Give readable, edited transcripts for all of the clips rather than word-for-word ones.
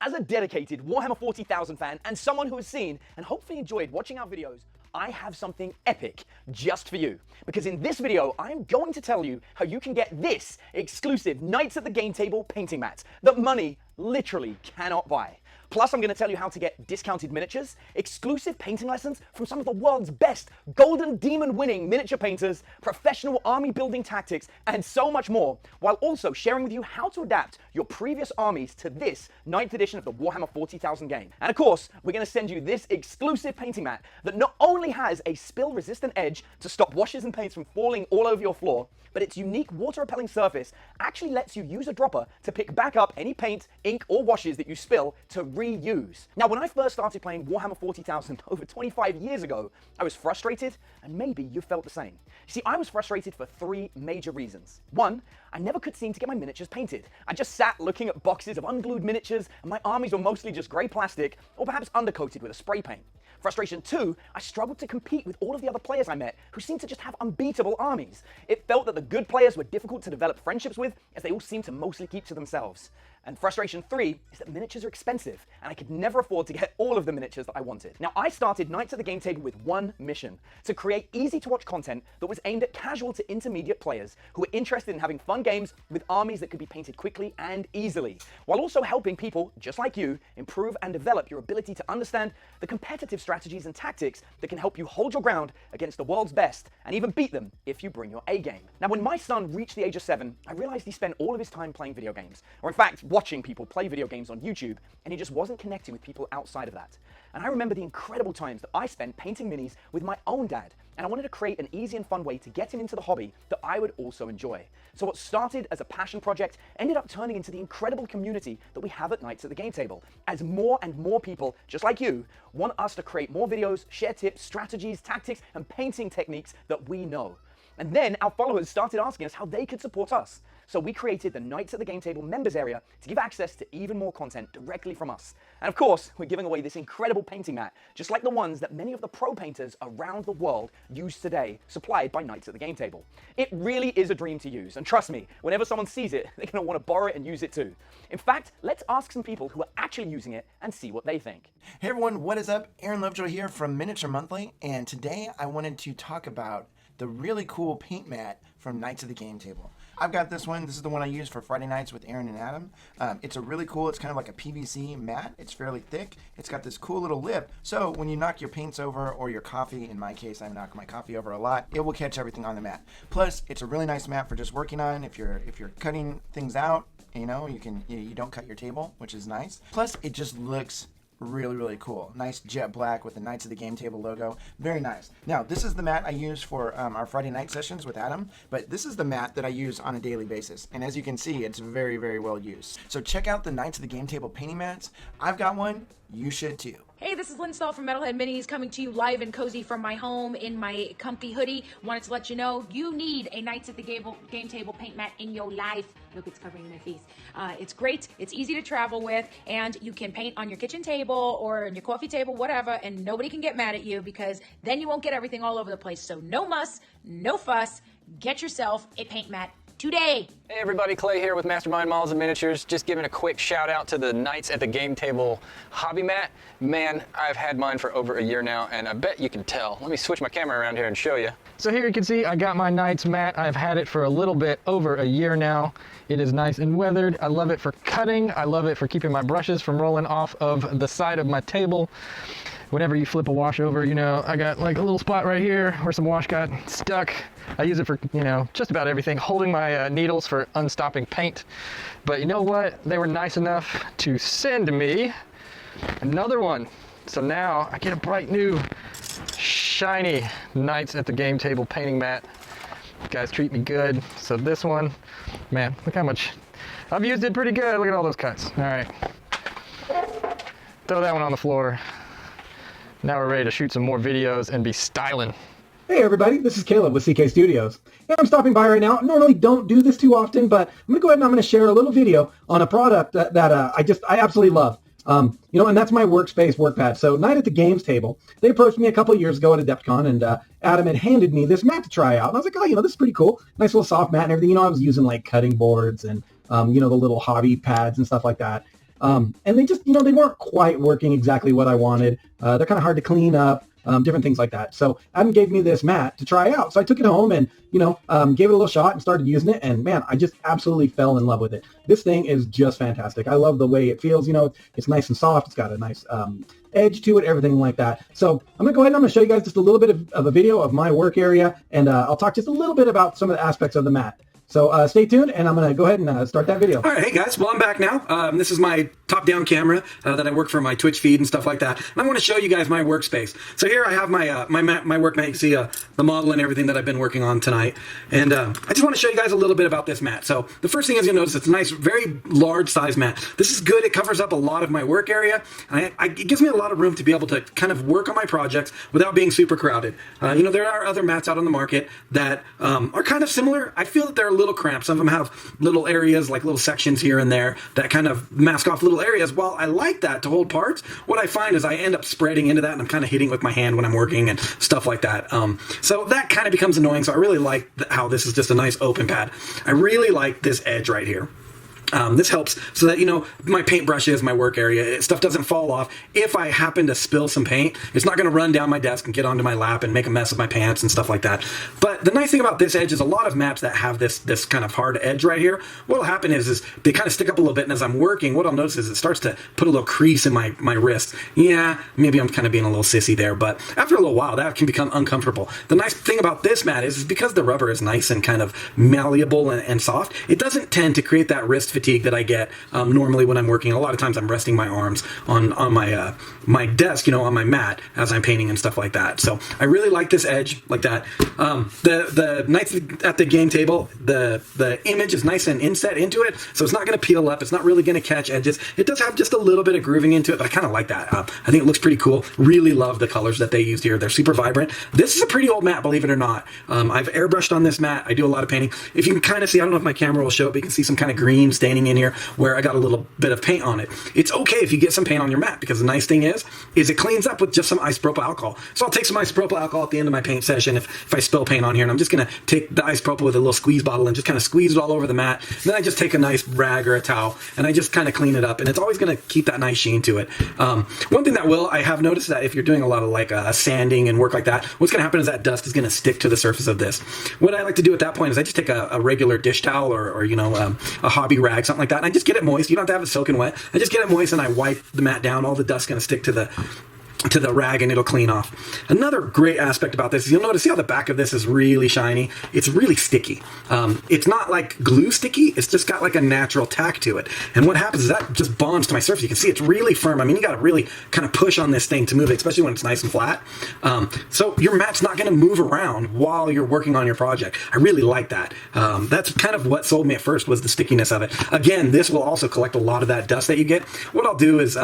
As a dedicated Warhammer 40,000 fan and someone who has seen and hopefully enjoyed watching our videos, I have something epic just for you. Because in this video, I'm going to tell you how you can get this exclusive Knights at the Game Table painting mat that money literally cannot buy. Plus, I'm going to tell you how to get discounted miniatures, exclusive painting lessons from some of the world's best Golden Demon winning miniature painters, professional army building tactics, and so much more, while also sharing with you how to adapt your previous armies to this 9th edition of the Warhammer 40,000 game. And of course, we're going to send you this exclusive painting mat that not only has a spill-resistant edge to stop washes and paints from falling all over your floor, but its unique water-repelling surface actually lets you use a dropper to pick back up any paint, ink, or washes that you spill to reuse. Now, when I first started playing Warhammer 40,000 over 25 years ago, I was frustrated, and maybe you felt the same. See, I was frustrated for three major reasons. One, I never could seem to get my miniatures painted. I just sat looking at boxes of unglued miniatures, and my armies were mostly just grey plastic, or perhaps undercoated with a spray paint. Frustration two, I struggled to compete with all of the other players I met who seemed to just have unbeatable armies. It felt that the good players were difficult to develop friendships with, as they all seemed to mostly keep to themselves. And frustration three is that miniatures are expensive, and I could never afford to get all of the miniatures that I wanted. Now, I started Knights at the Game Table with one mission: to create easy-to-watch content that was aimed at casual to intermediate players who were interested in having fun games with armies that could be painted quickly and easily, while also helping people, just like you, improve and develop your ability to understand the competitive strategies and tactics that can help you hold your ground against the world's best, and even beat them if you bring your A game. Now, when my son reached the age of 7, I realized he spent all of his time playing video games, or in fact, watching people play video games on YouTube, and he just wasn't connecting with people outside of that. And I remember the incredible times that I spent painting minis with my own dad, and I wanted to create an easy and fun way to get him into the hobby that I would also enjoy. So what started as a passion project ended up turning into the incredible community that we have at Knights at the Game Table, as more and more people, just like you, want us to create more videos, share tips, strategies, tactics, and painting techniques that we know. And then our followers started asking us how they could support us. So we created the Knights at the Game Table members area to give access to even more content directly from us. And of course, we're giving away this incredible painting mat, just like the ones that many of the pro painters around the world use today, supplied by Knights at the Game Table. It really is a dream to use, and trust me, whenever someone sees it, they're going to want to borrow it and use it too. In fact, let's ask some people who are actually using it and see what they think. Hey everyone, what is up? Aaron Lovejoy here from Miniature Monthly, and today I wanted to talk about the really cool paint mat from Knights of the Game Table. I've got this one. This is the one I use for Friday nights with Aaron and Adam. It's a really cool, it's kind of like a PVC mat. It's fairly thick. It's got this cool little lip. So when you knock your paints over, or your coffee, in my case, I knock my coffee over a lot, it will catch everything on the mat. Plus, it's a really nice mat for just working on. If you're cutting things out, you know, you don't cut your table, which is nice. Plus, it just looks really cool. Nice jet black with the Knights of the Game Table logo. Very nice. Now, this is the mat I use for our Friday night sessions with Adam, but this is the mat that I use on a daily basis. And as you can see, it's very well used. So check out the Knights of the Game Table painting mats. I've got one. You should too. Hey, this is Lynn Stahl from Metalhead Minis, coming to you live and cozy from my home in my comfy hoodie. Wanted to let you know you need a Knights at the Game Table paint mat in your life. Look, it's covering my face. It's great, it's easy to travel with, and you can paint on your kitchen table or on your coffee table, whatever, and nobody can get mad at you, because then you won't get everything all over the place. So no muss, no fuss. Get yourself a paint mat today. Hey everybody, Clay here with Mastermind Models and Miniatures. Just giving a quick shout out to the Knights at the Game Table hobby mat. Man, I've had mine for over a year now, and I bet you can tell. Let me switch my camera around here and show you. So here you can see I got my Knights mat. I've had it for a little bit over a year now. It is nice and weathered. I love it for cutting. I love it for keeping my brushes from rolling off of the side of my table. Whenever you flip a wash over, you know, I got like a little spot right here where some wash got stuck. I use it for, you know, just about everything, holding my needles for unstopping paint. But you know what? They were nice enough to send me another one. So now I get a bright new, shiny Knights at the Game Table painting mat. You guys treat me good. So this one, man, look how much, I've used it pretty good. Look at all those cuts. All right. Throw that one on the floor. Now we're ready to shoot some more videos and be styling. Hey everybody, this is Caleb with CK Studios. Yeah, I'm stopping by right now. I normally don't do this too often, but I'm going to go ahead and I'm going to share a little video on a product that I absolutely love. You know, and that's my workspace workpad. So Night at the Games Table, they approached me a couple of years ago at Adepticon, and Adam had handed me this mat to try out. And I was like, oh, you know, this is pretty cool. Nice little soft mat and everything. You know, I was using like cutting boards and, you know, the little hobby pads and stuff like that. And they just, they weren't quite working exactly what I wanted. They're kind of hard to clean up. Different things like that. So Adam gave me this mat to try out. So I took it home and, gave it a little shot and started using it. And man, I just absolutely fell in love with it. This thing is just fantastic. I love the way it feels. It's nice and soft. It's got a nice edge to it, everything like that. So I'm going to go ahead and I'm going to show you guys just a little bit of a video of my work area. And I'll talk just a little bit about some of the aspects of the mat. So stay tuned, and I'm going to go ahead and start that video. All right, hey guys, well I'm back now. This is my top-down camera that I work for my Twitch feed and stuff like that. And I want to show you guys my workspace. So here I have my my work mat. You can see the model and everything that I've been working on tonight. And I just want to show you guys a little bit about this mat. So the first thing is you'll notice it's a nice, very large size mat. This is good. It covers up a lot of my work area. And it gives me a lot of room to be able to kind of work on my projects without being super crowded. There are other mats out on the market that are kind of similar. I feel that they're a little cramped. Some of them have little areas, like little sections here and there that kind of mask off little areas. While I like that to hold parts, what I find is I end up spreading into that and I'm kind of hitting with my hand when I'm working and stuff like that. So that kind of becomes annoying. So I really like how this is just a nice open pad. I really like this edge right here. This helps so that, my paintbrush is my work area. Stuff doesn't fall off. If I happen to spill some paint, it's not going to run down my desk and get onto my lap and make a mess of my pants and stuff like that. But the nice thing about this edge is a lot of mats that have this kind of hard edge right here, what will happen is they kind of stick up a little bit, and as I'm working, what I'll notice is it starts to put a little crease in my wrist. Yeah, maybe I'm kind of being a little sissy there, but after a little while, that can become uncomfortable. The nice thing about this mat is because the rubber is nice and kind of malleable and soft, it doesn't tend to create that wrist fatigue that I get normally when I'm working. A lot of times I'm resting my arms on my my desk, on my mat as I'm painting and stuff like that. So I really like this edge like that. The Knights at the Game Table, the image is nice and inset into it, so it's not going to peel up. It's not really going to catch edges. It does have just a little bit of grooving into it, but I kind of like that. I think it looks pretty cool. Really love the colors that they used here. They're super vibrant. This is a pretty old mat, believe it or not. I've airbrushed on this mat. I do a lot of painting. If you can kind of see, I don't know if my camera will show it, but you can see some kind of green staining in here where I got a little bit of paint on it. It's okay if you get some paint on your mat, because the nice thing is it cleans up with just some isopropyl alcohol. So I'll take some isopropyl alcohol at the end of my paint session if I spill paint on here, and I'm just going to take the isopropyl with a little squeeze bottle and just kind of squeeze it all over the mat. And then I just take a nice rag or a towel and I just kind of clean it up, and it's always going to keep that nice sheen to it. One thing that I have noticed that if you're doing a lot of like sanding and work like that, what's going to happen is that dust is going to stick to the surface of this. What I like to do at that point is I just take a regular dish towel or a hobby rag, something like that, and I just get it moist. You don't have to have it soaking wet. I just get it moist and I wipe the mat down. All the dust's going to stick to the rag and it'll clean off. Another great aspect about this is you'll notice, see how the back of this is really shiny? It's really sticky. It's not like glue sticky, it's just got like a natural tack to it. And what happens is that just bonds to my surface. You can see it's really firm. I mean, you got to really kind of push on this thing to move it, especially when it's nice and flat. So your mat's not going to move around while you're working on your project. I really like that. That's kind of what sold me at first, was the stickiness of it. Again, this will also collect a lot of that dust that you get. What I'll do is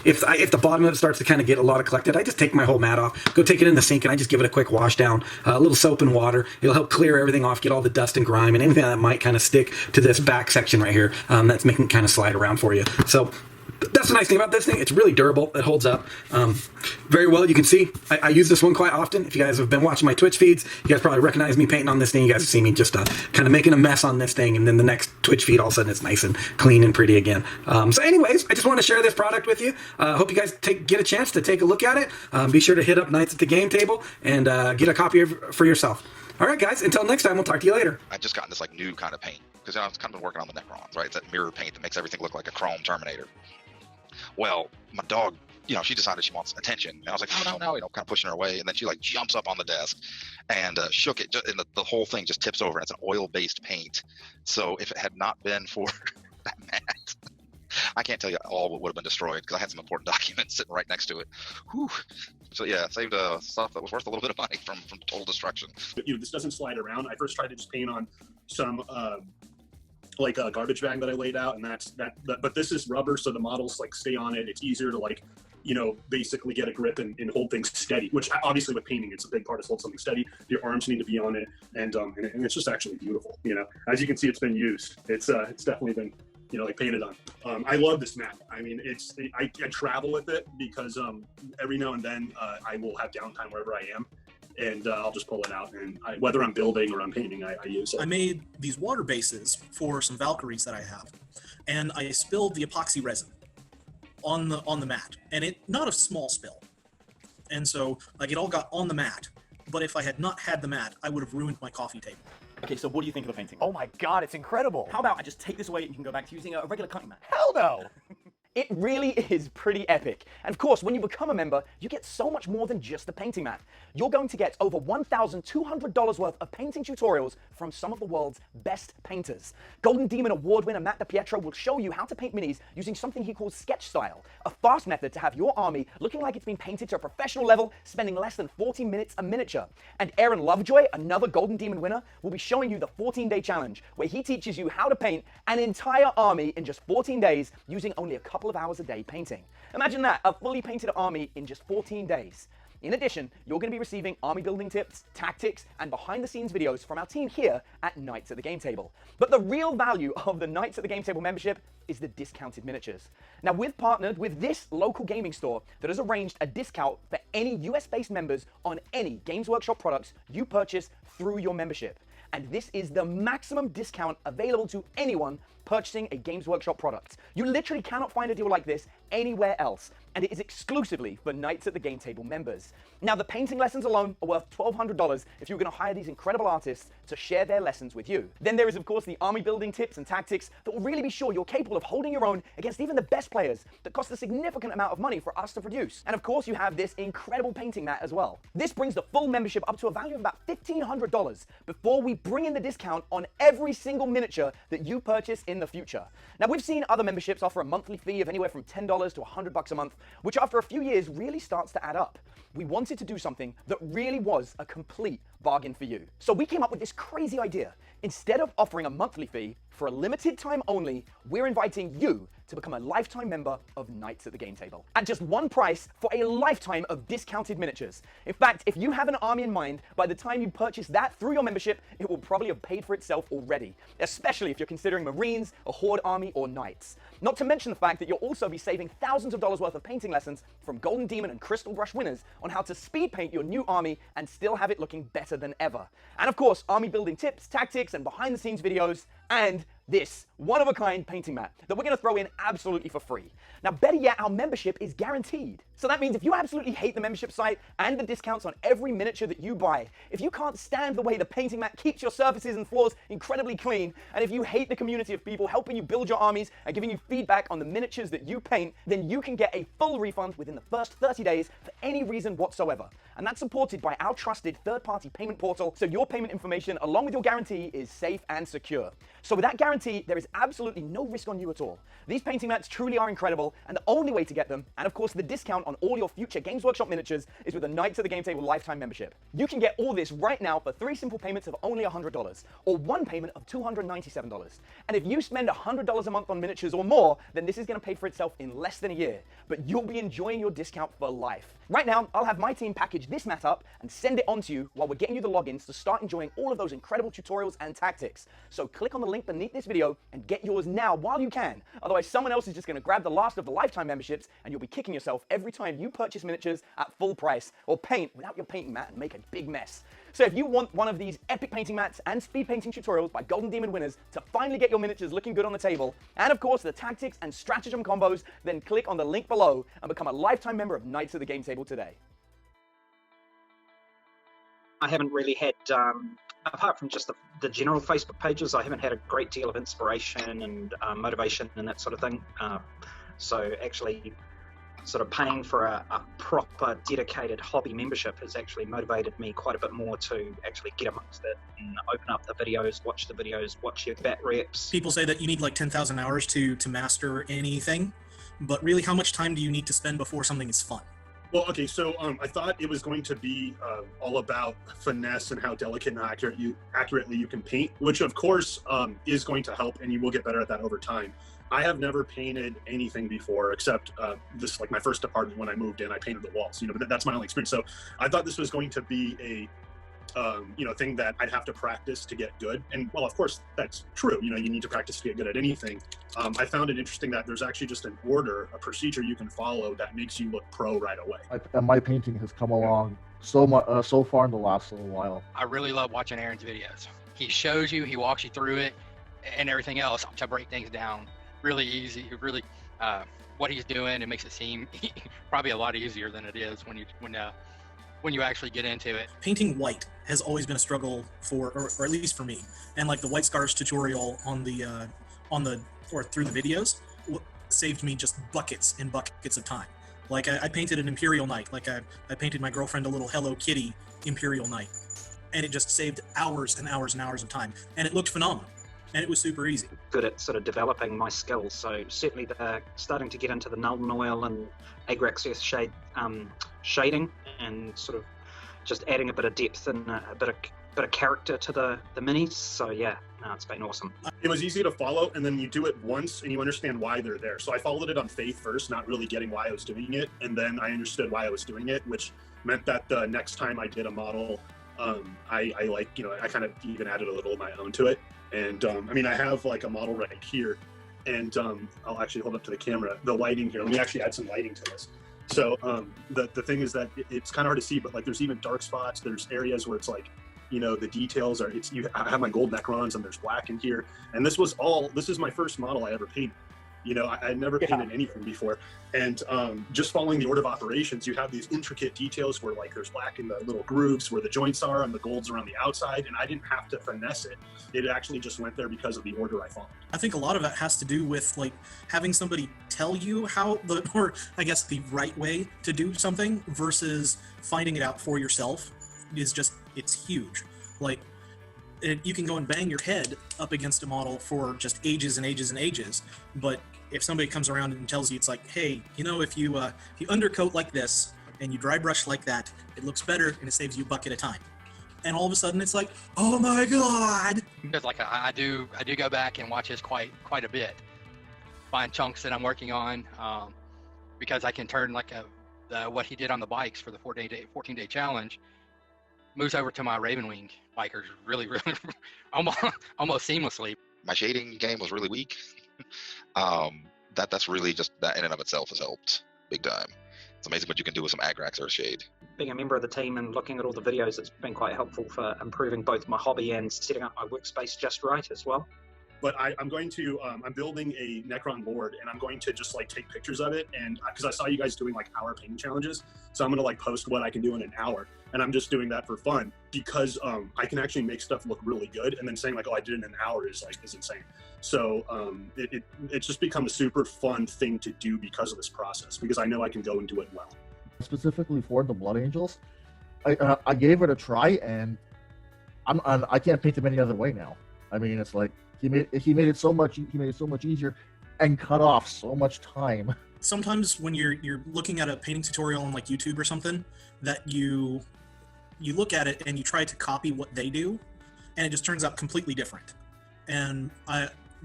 if the bottom of it starts to kind of get a lot of collected, I just take my whole mat off, go take it in the sink, and I just give it a quick wash down, a little soap and water. It'll help clear everything off, get all the dust and grime and anything that might kind of stick to this back section right here that's making it kind of slide around for you. So that's the nice thing about this thing. It's really durable. It holds up very well. You can see I use this one quite often. If you guys have been watching my Twitch feeds, you guys probably recognize me painting on this thing. You guys have seen me just kind of making a mess on this thing, and then the next Twitch feed, all of a sudden it's nice and clean and pretty again. So anyways, I just want to share this product with you. Hope you guys get a chance to take a look at it. Be sure to hit up Knights at the Game Table and get a copy for yourself. All right, guys, until next time, we'll talk to you later. I just gotten this like new kind of paint because I've kind of been working on the Necrons, right? It's that mirror paint that makes everything look like a chrome Terminator. Well, my dog, she decided she wants attention. And I was like, oh, no, kind of pushing her away. And then she like jumps up on the desk and shook it. And the whole thing just tips over. And it's an oil-based paint. So if it had not been for that mat, I can't tell you all what would have been destroyed because I had some important documents sitting right next to it. Whew. So yeah, saved stuff that was worth a little bit of money from total destruction. This doesn't slide around. I first tried to just paint on some like a garbage bag that I laid out, and that's that. But this is rubber, so the models like stay on it. It's easier to basically get a grip and hold things steady. Which obviously with painting, it's a big part is hold something steady. Your arms need to be on it, and it's just actually beautiful. As you can see, it's been used. It's definitely been painted on. I love this mat. I mean, I travel with it because every now and then I will have downtime wherever I am. And I'll just pull it out, and whether I'm building or I'm painting, I use it. I made these water bases for some Valkyries that I have, and I spilled the epoxy resin. on the mat, and it not a small spill. And so like it all got on the mat. But if I had not had the mat, I would have ruined my coffee table. Okay, so what do you think of the painting? Oh my god, it's incredible. How about I just take this away and you can go back to using a regular cutting mat? Hell no! It really is pretty epic. And of course, when you become a member, you get so much more than just the painting mat. You're going to get over $1,200 worth of painting tutorials from some of the world's best painters. Golden Demon Award winner Matt DiPietro will show you how to paint minis using something he calls sketch style, a fast method to have your army looking like it's been painted to a professional level, spending less than 40 minutes a miniature. And Aaron Lovejoy, another Golden Demon winner, will be showing you the 14-day challenge, where he teaches you how to paint an entire army in just 14 days using only a couple of hours a day painting. Imagine that, a fully painted army in just 14 days. In addition, you're going to be receiving army building tips, tactics, and behind-the-scenes videos from our team here at Knights at the Game Table. But the real value of the Knights at the Game Table membership is the discounted miniatures. Now, we've partnered with this local gaming store that has arranged a discount for any US-based members on any Games Workshop products you purchase through your membership. And this is the maximum discount available to anyone purchasing a Games Workshop product. You literally cannot find a deal like this anywhere else, and it is exclusively for Knights at the Game Table members. Now, the painting lessons alone are worth $1,200 if you're going to hire these incredible artists to share their lessons with you. Then there is, of course, the army building tips and tactics that will really be sure you're capable of holding your own against even the best players that cost a significant amount of money for us to produce. And of course, you have this incredible painting mat as well. This brings the full membership up to a value of about $1,500 before we bring in the discount on every single miniature that you purchase in the future. Now, we've seen other memberships offer a monthly fee of anywhere from $10 to $100 a month, which after a few years really starts to add up. We wanted to do something that really was a complete bargain for you. So we came up with this crazy idea. Instead of offering a monthly fee, for a limited time only, we're inviting you to become a lifetime member of Knights at the Game Table at just one price for a lifetime of discounted miniatures. In fact, if you have an army in mind, by the time you purchase that through your membership, it will probably have paid for itself already, especially if you're considering Marines, a Horde army, or Knights. Not to mention the fact that you'll also be saving thousands of dollars worth of painting lessons from Golden Demon and Crystal Brush winners on how to speed paint your new army and still have it looking better than ever. And of course, army building tips, tactics, and behind the scenes videos, and this one-of-a-kind painting mat that we're going to throw in absolutely for free. Now, better yet, our membership is guaranteed. So that means if you absolutely hate the membership site and the discounts on every miniature that you buy, if you can't stand the way the painting mat keeps your surfaces and floors incredibly clean, and if you hate the community of people helping you build your armies and giving you feedback on the miniatures that you paint, then you can get a full refund within the first 30 days for any reason whatsoever. And that's supported by our trusted third-party payment portal, so your payment information along with your guarantee is safe and secure. So with that guarantee, there is absolutely no risk on you at all. These painting mats truly are incredible, and the only way to get them, and of course the discount on all your future Games Workshop miniatures, is with a Knights at the Game Table lifetime membership. You can get all this right now for 3 simple payments of only $100, or 1 payment of $297. And if you spend $100 a month on miniatures or more, then this is going to pay for itself in less than a year, but you'll be enjoying your discount for life. Right now, I'll have my team package this mat up and send it on to you while we're getting you the logins to start enjoying all of those incredible tutorials and tactics. So click on the link beneath this video and get yours now while you can. Otherwise, someone else is just going to grab the last of the lifetime memberships and you'll be kicking yourself every time you purchase miniatures at full price or paint without your painting mat and make a big mess. So if you want one of these epic painting mats and speed painting tutorials by Golden Demon winners to finally get your miniatures looking good on the table, and of course the tactics and stratagem combos, then click on the link below and become a lifetime member of Knights at the Game Table today. I haven't really had, apart from just the general Facebook pages, I haven't had a great deal of inspiration and motivation and that sort of thing. So actually sort of paying for a proper dedicated hobby membership has actually motivated me quite a bit more to actually get amongst it and open up the videos, watch your bat reps. People say that you need like 10,000 hours to master anything, but really how much time do you need to spend before something is fun? Well, okay, so I thought it was going to be all about finesse and how delicate and accurately you can paint, which of course is going to help, and you will get better at that over time. I have never painted anything before except this, like my first apartment when I moved in, I painted the walls. You know, but that's my only experience. So I thought this was going to be a thing that I'd have to practice to get good. And well, of course, that's true. You know, you need to practice to get good at anything. I found it interesting that there's actually just an order, a procedure you can follow that makes you look pro right away. And my painting has come along so much, so far in the last little while. I really love watching Aaron's videos. He shows you, he walks you through it, and everything else to break things down really easy, really what he's doing. It makes it seem probably a lot easier than it is when you actually get into it. Painting white has always been a struggle or at least for me. And like the White Scars tutorial on the or through the videos saved me just buckets and buckets of time. Like I painted an Imperial Knight. Like I painted my girlfriend a little Hello Kitty Imperial Knight, and it just saved hours and hours and hours of time, and it looked phenomenal, and it was super easy. Good at sort of developing my skills, so certainly they're starting to get into the Nuln Oil and Agrax shade shading, and sort of just adding a bit of depth and a bit of character to the minis. So yeah, no, it's been awesome. It was easy to follow, and then you do it once and you understand why they're there. So I followed it on faith first, not really getting why I was doing it, and then I understood why I was doing it, which meant that the next time I did a model, I kind of even added a little of my own to it. And I mean, I have like a model right here, and I'll actually hold up to the camera the lighting here. Let me actually add some lighting to this. So the thing is that it's kind of hard to see, but like there's even dark spots. There's areas where it's like, you know, the details are, I have my gold Necrons and there's black in here. And this is my first model I ever painted. You know, I never painted anything before. And just following the order of operations, you have these intricate details where like there's black in the little grooves where the joints are and the gold's around the outside. And I didn't have to finesse it. It actually just went there because of the order I followed. I think a lot of it has to do with like having somebody tell you or I guess the right way to do something versus finding it out for yourself it's huge. Like you can go and bang your head up against a model for just ages and ages and ages, but if somebody comes around and tells you, it's like, hey, you know, if you undercoat like this and you dry brush like that, it looks better and it saves you a buck at a time. And all of a sudden it's like, oh my god! Because like I do go back and watch this quite a bit, find chunks that I'm working on, because I can turn like what he did on the bikes for the 14-day challenge, moves over to my Ravenwing bikers really almost seamlessly. My shading game was really weak. That's really just that in and of itself has helped big time. It's amazing what you can do with some Agrax or shade. Being a member of the team and looking at all the videos, it's been quite helpful for improving both my hobby and setting up my workspace just right as well. But I'm going to, I'm building a Necron board, and I'm going to just like take pictures of it, and because I saw you guys doing like hour painting challenges, so I'm gonna like post what I can do in an hour, and I'm just doing that for fun because I can actually make stuff look really good, and then saying like, oh, I did it in an hour is insane. So it's just become a super fun thing to do because of this process, because I know I can go and do it well. Specifically for the Blood Angels, I gave it a try, and I can't paint them any other way now. I mean, it's like he made it so much easier and cut off so much time. Sometimes when you're looking at a painting tutorial on like YouTube or something, that you look at it and you try to copy what they do, and it just turns out completely different. And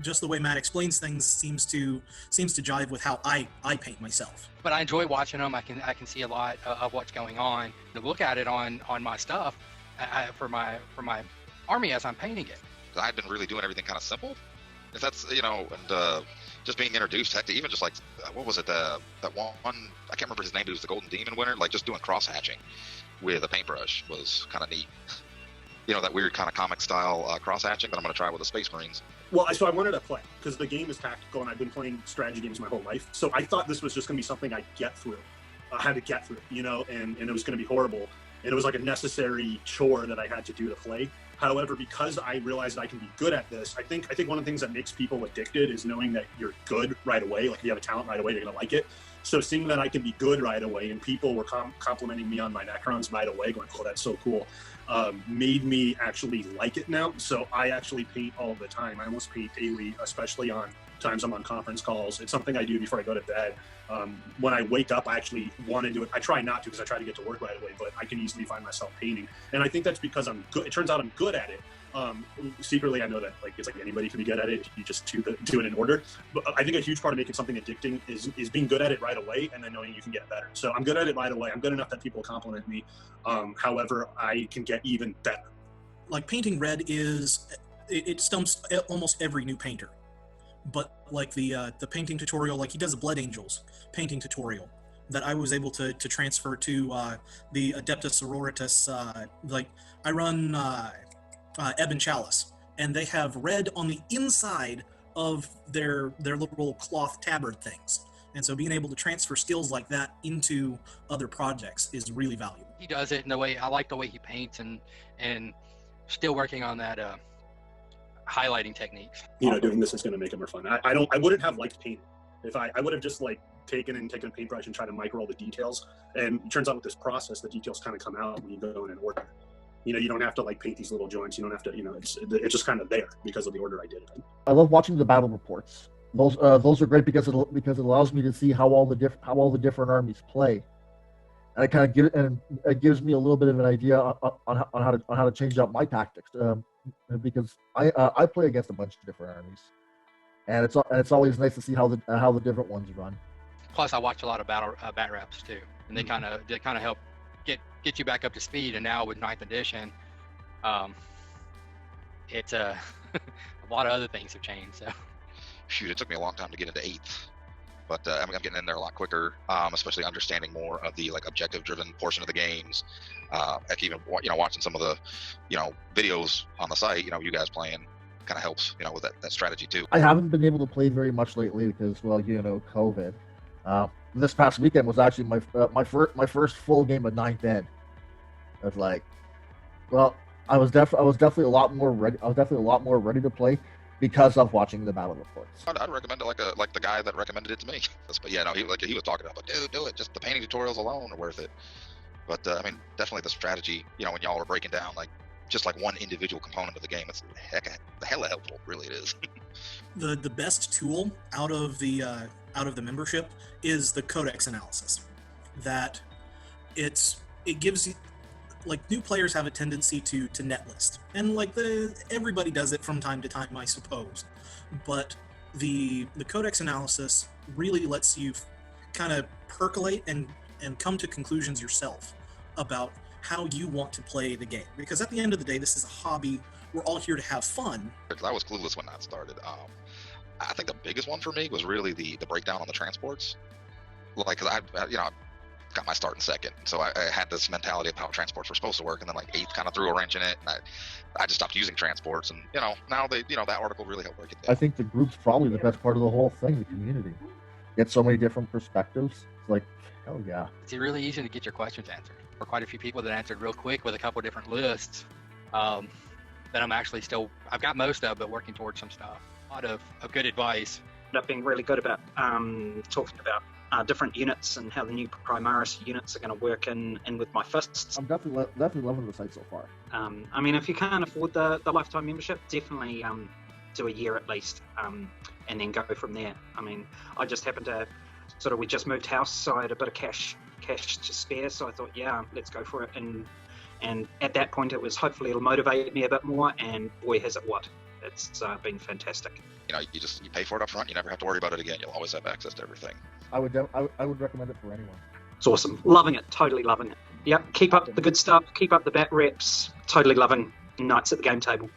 just the way Matt explains things seems to jive with how I paint myself. But I enjoy watching them. I can see a lot of what's going on. To look at it on my stuff for my army as I'm painting it. I've been really doing everything kind of simple. If that's, you know, and just being introduced, heck, to even just like, what was it, that one, I can't remember his name, but it was the Golden Demon winner, like just doing cross-hatching with a paintbrush was kind of neat. You know, that weird kind of comic style cross-hatching that I'm going to try with the Space Marines. Well, so I wanted to play, because the game is tactical, and I've been playing strategy games my whole life, so I thought this was just going to be something I had to get through, you know, and it was going to be horrible, and it was like a necessary chore that I had to do to play. However, because I realized I can be good at this, I think one of the things that makes people addicted is knowing that you're good right away. Like if you have a talent right away, you're gonna like it. So seeing that I can be good right away, and people were complimenting me on my Necrons right away, going, "Oh, that's so cool," made me actually like it now. So I actually paint all the time. I almost paint daily, especially on times I'm on conference calls. It's something I do before I go to bed. When I wake up, I actually want to do it. I try not to because I try to get to work right away, but I can easily find myself painting. And I think that's because I'm good. It turns out I'm good at it. Secretly, I know that like it's like anybody can be good at it if you just do it in order. But I think a huge part of making something addicting is being good at it right away and then knowing you can get better. So I'm good at it right away. I'm good enough that people compliment me. However, I can get even better. Like painting red it stumps almost every new painter. But like the painting tutorial, like he does a Blood Angels painting tutorial that I was able to transfer to the Adeptus Sororitas. Like I run Ebon Chalice, and they have red on the inside of their little cloth tabard things. And so being able to transfer skills like that into other projects is really valuable. He does it in the way I like the way he paints, and still working on that highlighting techniques. Doing this is going to make it more fun. I wouldn't have liked paint if I would have just like taken a paintbrush and tried to micro all the details. And it turns out with this process, the details kind of come out when you go in and order. You don't have to like paint these little joints. You don't have to, it's just kind of there because of the order I did it in. I love watching the battle reports. Those are great because it allows me to see how all the different armies play, and it gives me a little bit of an idea on how to change up my tactics. Because I play against a bunch of different armies, and it's always nice to see how the different ones run. Plus, I watch a lot of bat raps too, and they kind of help get you back up to speed. And now with 9th edition, it's a lot of other things have changed. So. Shoot, it took me a long time to get into 8th, but I'm getting in there a lot quicker, especially understanding more of the like objective-driven portion of the games. Heck, even watching some of the videos on the site, you guys playing kind of helps with that strategy too. I haven't been able to play very much lately because COVID. This past weekend was actually my first full game of 9th Ed. I was like, well, I was definitely a lot more ready. I was definitely a lot more ready to play because of watching the battle reports. I'd recommend it like the guy that recommended it to me. But yeah, no, he was talking about, but dude, do it. Just the painting tutorials alone are worth it. But definitely the strategy. When y'all are breaking down just one individual component of the game, it's hella helpful. Really, it is. The best tool out of the membership is the codex analysis. That it gives you. New players have a tendency to netlist, and everybody does it from time to time, I suppose. But the codex analysis really lets you kind of percolate and come to conclusions yourself about how you want to play the game. Because at the end of the day, this is a hobby. We're all here to have fun. I was clueless when that started. I think the biggest one for me was really the breakdown on the transports. Because I got my start in 2nd, so I had this mentality of how transports were supposed to work, and then 8th kind of threw a wrench in it, and I just stopped using transports, and now that article really helped break it down. I think the group's probably the best part of the whole thing, the community. Get so many different perspectives. It's hell yeah. It's really easy to get your questions answered. For quite a few people that answered real quick with a couple different lists that I've got most of, but working towards some stuff. A lot of good advice. I've been really good about talking about different units and how the new Primaris units are going to work in with my fists. I'm definitely loving the site so far. If you can't afford the lifetime membership, definitely do a year at least, and then go from there. I just happened to we just moved house, so I had a bit of cash to spare, so I thought, yeah, let's go for it. And at that point, it was hopefully it'll motivate me a bit more, and boy, has it what. It's been fantastic. You pay for it up front. You never have to worry about it again. You'll always have access to everything. I would recommend it for anyone. It's awesome. Loving it. Totally loving it. Yep. Keep up the good stuff. Keep up the bat reps. Totally loving Knights at the Game Table.